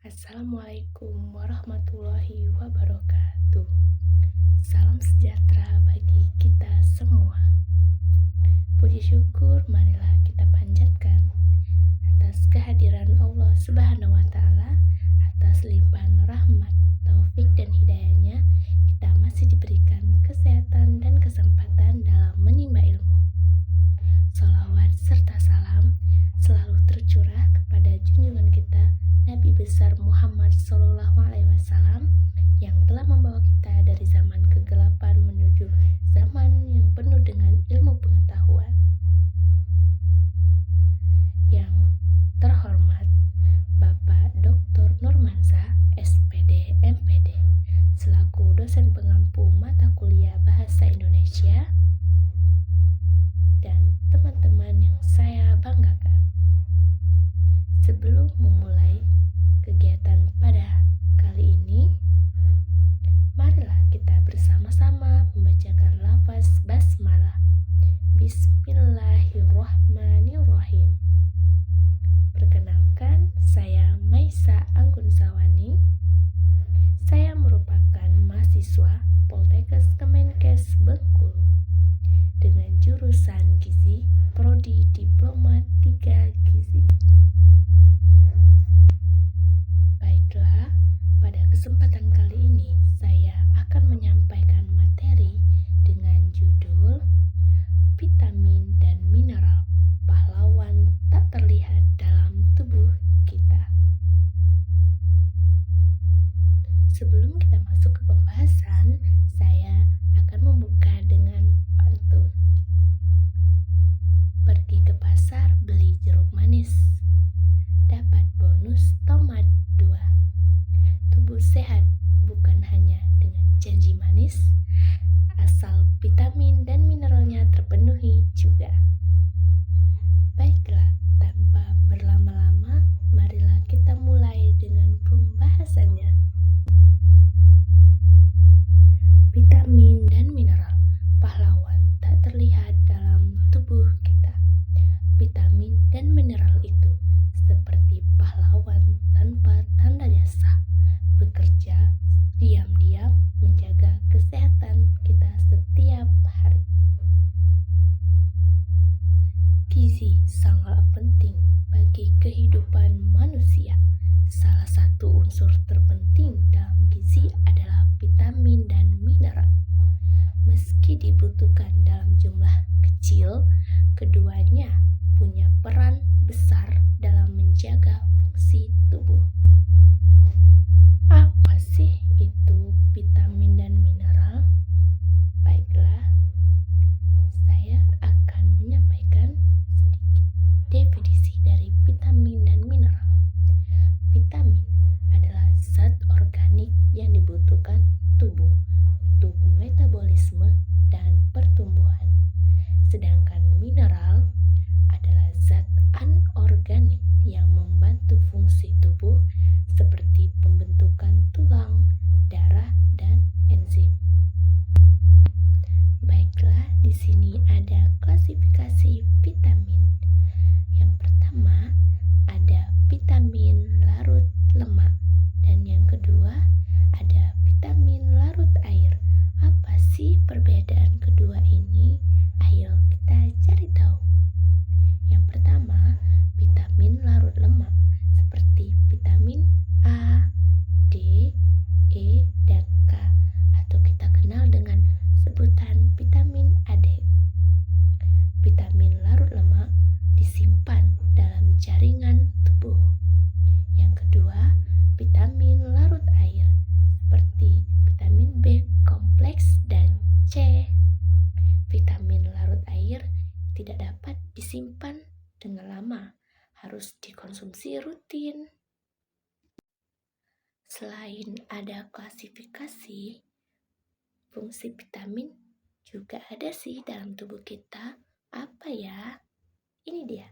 Assalamualaikum warahmatullahi wabarakatuh. Salam sejahtera bagi kita semua. Puji syukur marilah kita panjatkan atas kehadiran Allah Subhanahu wa Ta'ala, atas limpahan rahmat, taufik dan hidayahnya kita masih diberikan kesehatan dan kesempatan dalam menimba ilmu. Salawat serta salam selalu tercurah kepada junjungan kita Nabi besar Muhammad SAW yang telah membawa kita dari zaman kegelapan menuju zaman yang penuh dengan ilmu pengetahuan. Yang terhormat Bapak Dr. Nurmansyah, SPD, MPD, selaku dosen pengampu mata kuliah Bahasa Indonesia, dan teman-teman yang saya banggakan. Sebelum memulai kegiatan pada kali ini, marilah kita bersama-sama membacakan lafaz basmalah. Bismillahirrahmanirrahim. Perkenalkan, saya Maisa Anggun Sawani. Saya merupakan mahasiswa Poltekkes Kemenkes Bengkulu dengan jurusan Gizi, Prodi Diploma 3 Gizi. Baiklah, pada kesempatan kali ini saya akan menyampaikan materi dengan judul Vitamin dan Mineral Pahlawan Tak Terlihat Dalam Tubuh Kita. Sebelum kita masuk ke pembahasan, saya akan membuka dengan pantun. Pergi ke pasar beli jeruk manis, dapat bonus tomat 2. Tubuh sehat bukan hanya dengan janji manis, asal vitamin dan mineralnya terpenuhi juga. Baiklah, tanpa berlama-lama, marilah kita mulai dengan pembahasannya. Vitamin dan mineral pahlawan tak terlihat dalam tubuh kita. Vitamin dan mineral itu seperti pahlawan tanpa tanda jasa, bekerja diam-diam menjaga kesehatan kita setiap hari. Gizi sangatlah penting bagi kehidupan manusia. Salah satu unsur terpenting dalam gizi adalah vitamin dan mineral. Meski dibutuhkan dalam jumlah kecil, keduanya punya peran besar dalam menjaga fungsi tubuh. Apa sih itu vitamin dan mineral? Baiklah, saya akan menyampaikan sedikit definisi dari vitamin dan mineral. Vitamin adalah zat organik yang dibutuhkan tubuh untuk metabolisme dan pertumbuhan. Sedangkan mineral adalah zat anorganik yang membantu fungsi tubuh seperti pembentukan tulang, darah, dan enzim. Baiklah, di sini ada klasifikasi vitamin. Yang pertama ada vitamin larut lemak, dan yang kedua ada vitamin larut air. Apa sih perbedaan kedua ini? Ayo kita cari tahu. Yang pertama, vitamin larut lemak seperti vitamin A, D, E, dan K, atau kita kenal dengan sebutan vitamin AD. Vitamin larut lemak disimpan dalam jaringan tubuh. Yang kedua, vitamin larut air seperti vitamin B kompleks dan C. Vitamin larut air tidak dapat disimpan dengan lama, harus dikonsumsi rutin. Selain ada klasifikasi, fungsi vitamin juga ada sih dalam tubuh kita. Apa ya? Ini dia.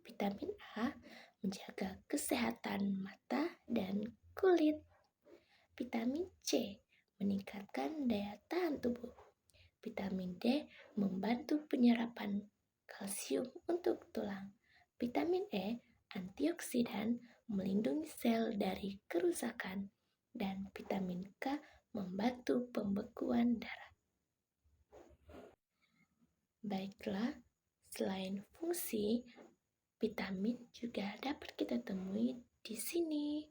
Vitamin A menjaga kesehatan mata dan kulit. Vitamin C meningkatkan daya tahan tubuh. Vitamin D membantu penyerapan kalsium untuk tulang. Vitamin E antioksidan melindungi sel dari kerusakan, dan vitamin K membantu pembekuan darah. Baiklah, selain fungsi, vitamin juga dapat kita temui di sini.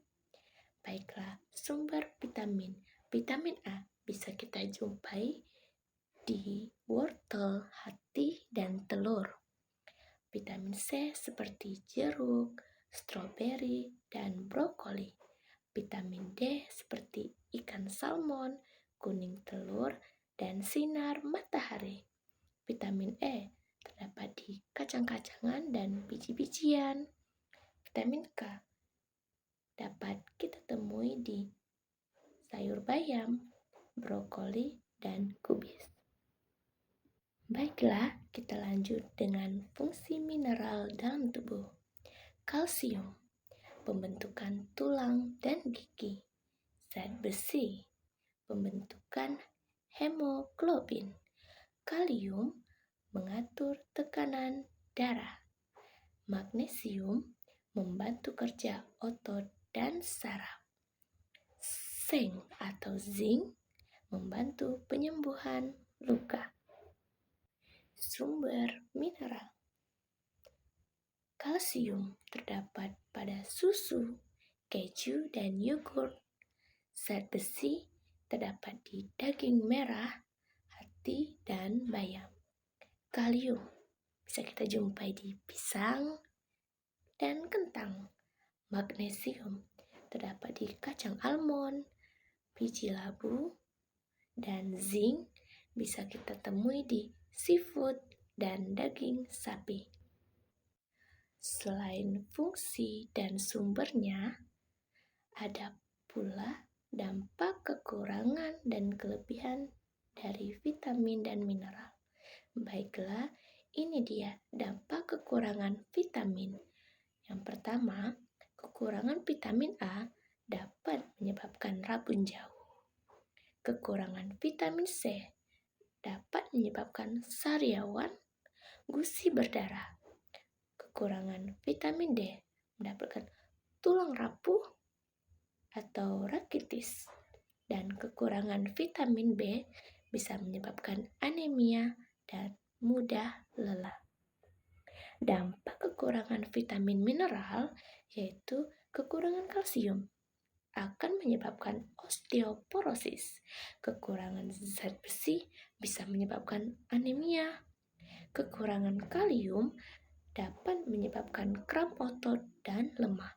Baiklah, sumber vitamin. Vitamin A bisa kita jumpai di wortel, hati, dan telur. Vitamin C seperti jeruk, stroberi, dan brokoli. Vitamin D seperti ikan salmon, kuning telur, dan sinar matahari. Vitamin E terdapat di kacang-kacangan dan biji-bijian. Vitamin K dapat kita temui di sayur bayam, brokoli, dan kubis. Baiklah, kita lanjut dengan fungsi mineral dalam tubuh. Kalsium, pembentukan tulang dan gigi. Zat besi, pembentukan hemoglobin. Kalium, mengatur tekanan darah. Magnesium, membantu kerja otot dan saraf. Seng atau zinc, membantu penyembuhan luka. Sumber mineral. Kalsium terdapat pada susu, keju, dan yogurt. Zat besi terdapat di daging merah, hati, dan bayam. Kalium bisa kita jumpai di pisang dan kentang. Magnesium terdapat di kacang almond, biji labu, dan zinc bisa kita temui di seafood dan daging sapi. Selain fungsi dan sumbernya, ada pula dampak kekurangan dan kelebihan dari vitamin dan mineral. Baiklah, ini dia dampak kekurangan vitamin. Yang pertama, kekurangan vitamin A dapat menyebabkan rabun jauh. Kekurangan vitamin C dapat menyebabkan sariawan, gusi berdarah. Kekurangan vitamin D mendapatkan tulang rapuh atau rakitis. Dan kekurangan vitamin B bisa menyebabkan anemia dan mudah lelah. Dampak kekurangan vitamin mineral yaitu kekurangan kalsium akan menyebabkan osteoporosis. Kekurangan zat besi bisa menyebabkan anemia. Kekurangan kalium dapat menyebabkan kram otot dan lemah.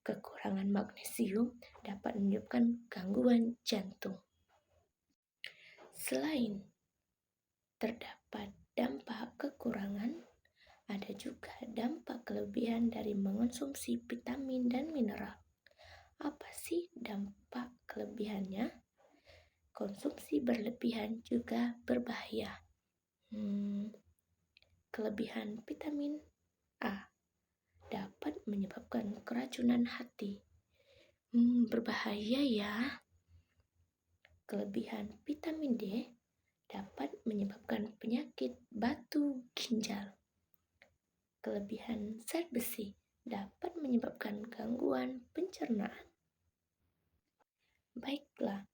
Kekurangan magnesium dapat menyebabkan gangguan jantung. Selain terdapat dampak kekurangan, ada juga dampak kelebihan dari mengonsumsi vitamin dan mineral. Apa sih dampak kelebihannya? Konsumsi berlebihan juga berbahaya. Kelebihan vitamin A dapat menyebabkan keracunan hati. Berbahaya ya. Kelebihan vitamin D dapat menyebabkan penyakit batu ginjal. Kelebihan zat besi dapat menyebabkan gangguan pencernaan. Baiklah,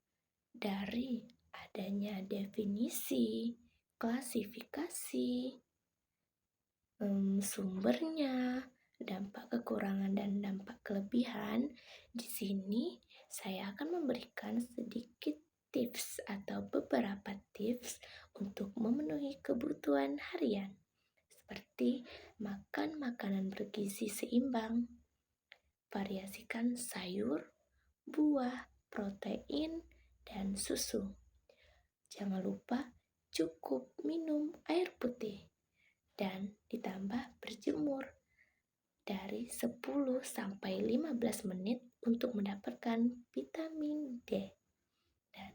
dari adanya definisi, klasifikasi, sumbernya, dampak kekurangan dan dampak kelebihan, di sini saya akan memberikan sedikit tips atau beberapa tips untuk memenuhi kebutuhan harian, seperti makan makanan bergizi seimbang, variasikan sayur, buah, protein, dan susu. Jangan lupa cukup minum air putih dan ditambah berjemur dari 10 sampai 15 menit untuk mendapatkan vitamin D. Dan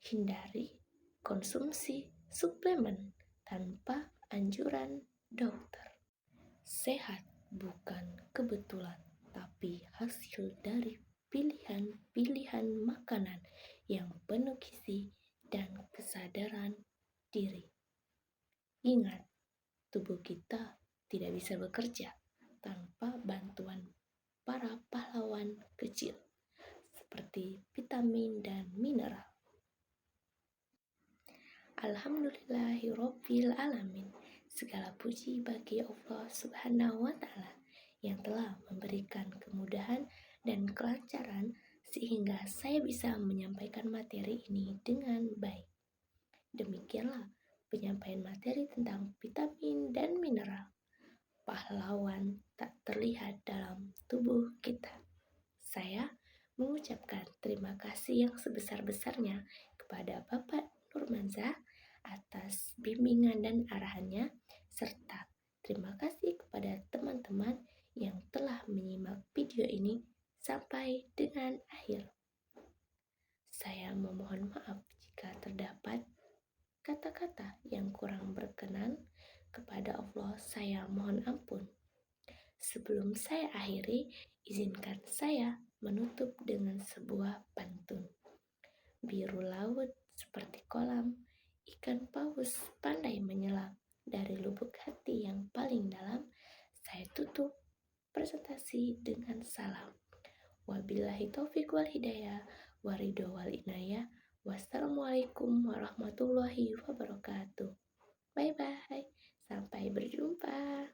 hindari konsumsi suplemen tanpa anjuran dokter. Sehat bukan kebetulan, tapi hasil dari pilihan-pilihan makanan yang penuh gizi dan kesadaran diri. Ingat, tubuh kita tidak bisa bekerja tanpa bantuan para pahlawan kecil, seperti vitamin dan mineral. Alhamdulillahirobbil alamin. Segala puji bagi Allah Subhanahu wa Ta'ala yang telah memberikan kemudahan dan kelancaran sehingga saya bisa menyampaikan materi ini dengan baik. Demikianlah penyampaian materi tentang vitamin dan mineral. Pahlawan tak terlihat dalam tubuh kita. Saya mengucapkan terima kasih yang sebesar-besarnya kepada Bapak Nurmanzah atas bimbingan dan arahannya, serta terima kasih kepada teman-teman yang telah menyimak video ini sampai dengan akhir. Saya memohon maaf jika terdapat kata-kata yang kurang berkenan. Kepada Allah saya mohon ampun. Sebelum saya akhiri, izinkan saya menutup dengan sebuah pantun. Biru laut seperti kolam, ikan paus pandai menyelam. Dari lubuk hati yang paling dalam, saya tutup presentasi dengan salam. Wabillahi taufiq wal hidayah, waridho wal inayah. Wassalamualaikum warahmatullahi wabarakatuh. Bye-bye. Sampai berjumpa.